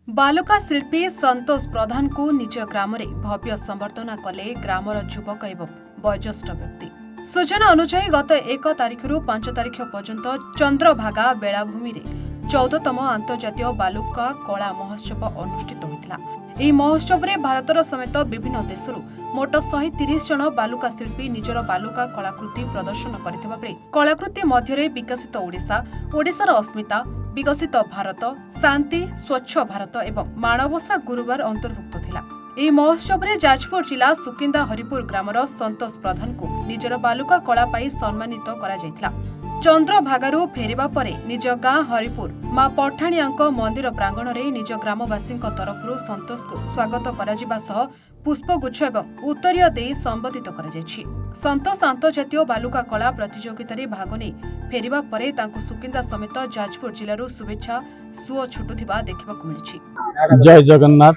बालुका शिल्पी संतोष प्रधान को निज ग्राम भव्य संबर्धना कले ग्रामर युवक एवं वयोज्येष्ठ व्यक्ति। सूचना अनुसार गत 1 तारिखରୁ 5 तारिख पर्यंत चंद्रभागा बेलाभूमि 14तम आंतर्जातीय बालुका कला महोत्सव अनुष्ठित होता। यह महोत्सव में भारतर समेत विभिन्न देशरू मोट 130 जन बालुका शिल्पी निजर बालुका कलाकृति प्रदर्शन करथिबा बेले कलाकृति मध्य विकसित ओडिशा, ओडिशार अस्मिता, विकसित भारत, शांति, स्वच्छ भारत एवं माणवसा गुरुवार अंतर्भुक्त थिला। यह महोत्सव में जाजपुर जिला सुकिंदा हरिपुर ग्रामर संतोष प्रधान को निजर बालुका कला पाई सम्मानित करा जायथिला। चंद्रभागारू फेरिबा परे निज गाँ हरिपुर मां पठाणियांक मंदिर प्रांगण में निज ग्रामवासी तरफ संतोष को स्वागत कराजिबा सह पुष्पगुच्छ एवं उत्तरीय दे संबोधित करा जायछि। संतोष अंतर्जातीय बालुका कला प्रतियोगिता भाग नहीं फेरिबा परे तांको सुकिंदा समेत जाजपुर जिल्लारू शुभेच्छा सुओ छुटुथिबा देखिबाकु मिलिछि। जय जगन्नाथ,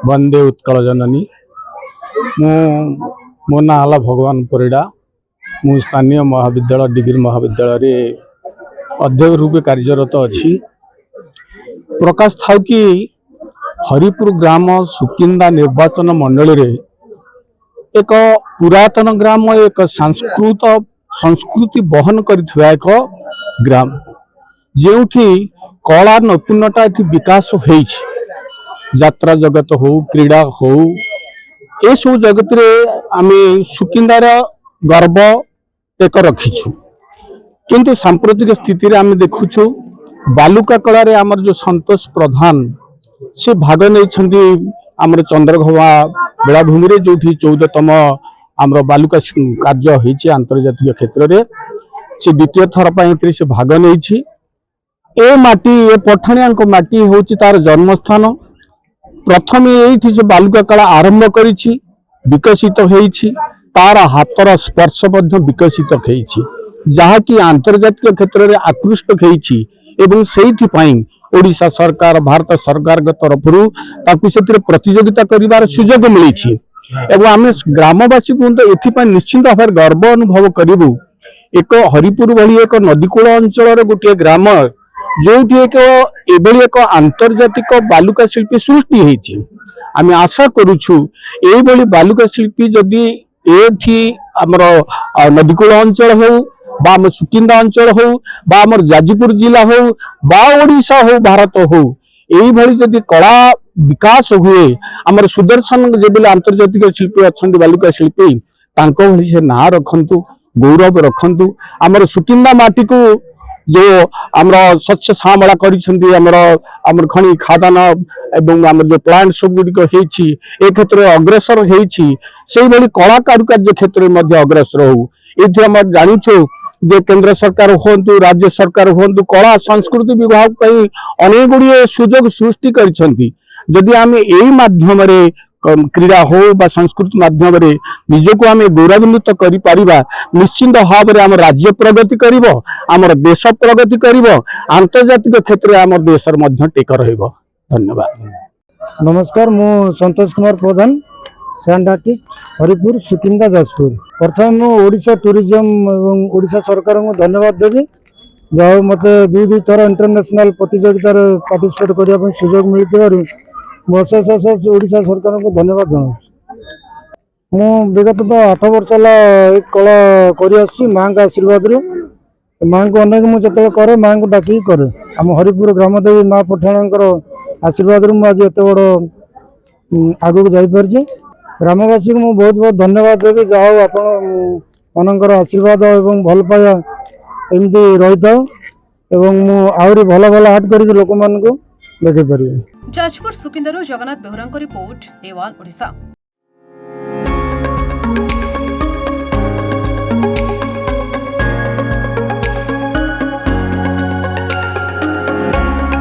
वंदे उत्कल जननी। मो ना हला भगवान परिडा। मु स्थानीय महाविद्यालय डिग्री महाविद्यालय अध्यक्ष रूपे कार्यरत अच्छी। प्रकाश था कि हरिपुर ग्राम सुकिंदा निर्वाचन मंडल रे एक पुरातन ग्राम, एक संस्कृति बहन करथिबा एक ग्राम जेउठी कला नैपुण्यता विकास होइछि। यात्रा जगत हो, क्रीड़ा हो, ए सब जगत रे आमे सुकिंदार गर्व एक रखीछु। किंतु सांप्रतिक स्थिति रे आमे देखुछु बालुका कला रे आमर जो संतोष प्रधान से भाग नहीं आमर चंद्रभागा बेलाभूमि रे जोठी 14तम आमर बालुका कार्य होइछि अंतर्जातीय क्षेत्र रे से द्वितीय थर पई से भाग नहीं। ए माटी, ए पठाणियांक माटी होछि तार जन्मस्थान। प्रथम एठी से बालुका कला आरंभ करिछि, विकसित होइछि, तार हातर स्पर्श मध्य विकसित होइछि, जहा कि अंतर्जातीय क्षेत्र में आकृष्ट होइछि एवं सेहिथि पई ओडिशा सरकार, भारत सरकार के तरफरु ताकु सेतिर प्रतियोगिता करिवार सुयोग मिलिछि। एवं आमे ग्रामवासी को एथि पई निश्चित भाव गर्व अनुभव करिबु। एक हरिपुर भली एक नदीकूल अंचल गोटे ग्राम जोठी एक आंतर्जातिक बालुका शिल्पी सृष्टि होइछि। आमे आशा करूछु एई भली बालुका शिल्पी जदि एठी आमर नदीकूल अंचल हो बा आम सुकिंदा अंचल हो बा आमर जाजपुर जिला हो बा ओडिशा हो, भारत हो, एई भली जदि कला विकास हुए, आमर सुदर्शन जेबेले आंतर्जातिक शिल्पी अछंती बालुका शिल्पी तांको भली से ना रखंतु, गौरव रखंतु। आमर सुकिंदा माटी को जो आमर स्वच्छ श्यामला करिसेंती, आमर खनि खादान एवं आमर जो प्लांट सब गुडिक हेछि ए क्षेत्र में अग्रसर हेछि, सेही भली कला कारुकार्य क्षेत्र में अग्रसर हो। एथि हम जानिछु जे केंद्र सरकार होंतु, राज्य सरकार होंतु, कला संस्कृति विभाग पई अनेक गुड़िए सुयोग सृष्टि करिसेंती। जदि आमे एई माध्यम रे क्रीड़ा हो बा संस्कृति माध्यम रे निजको आमे गौरवान्वित करि परिबा, निश्चित भाव में आम राज्य प्रगति करिवो, आमर देश प्रगति करिवो, आंतर्जातिक क्षेत्र में आमर देशर मध्य टेक रहिबो। धन्यवाद। नमस्कार, मु संतोष कुमार प्रधान, सैंड आर्टिस्ट, हरिपुर सुकिंदा जाजपुर। प्रथम ओडिशा टूरिज्म और ओडिशा सरकार को धन्यवाद देवी जहाँ मत दुई थर इंटरनेशनल प्रतियोगिता पार्टिसिपेट करने सुजोग मिलू अशेष ओडिशा सरकार को धन्यवाद जनाऊँ। मु विगत 8 वर्ष है कला कर माँ का आशीर्वाद माँ को अनेक मुझे करे माँ को डाक करे आम हरिपुर ग्रामदेवी माँ पठाणकर आशीर्वाद मुझे एत बड़ आग को जापारी। ग्रामवासी को बहुत बहुत धन्यवाद देवी जहाँ आपण मानकर आशीर्वाद एवं भल पाया एमती रही था आहरी भल भल आर्ट कर लोक मान देखे पारे। जाजपुर सुकिंदारू जगन्नाथ बेहुरा रिपोर्ट, A1 ओडिशा।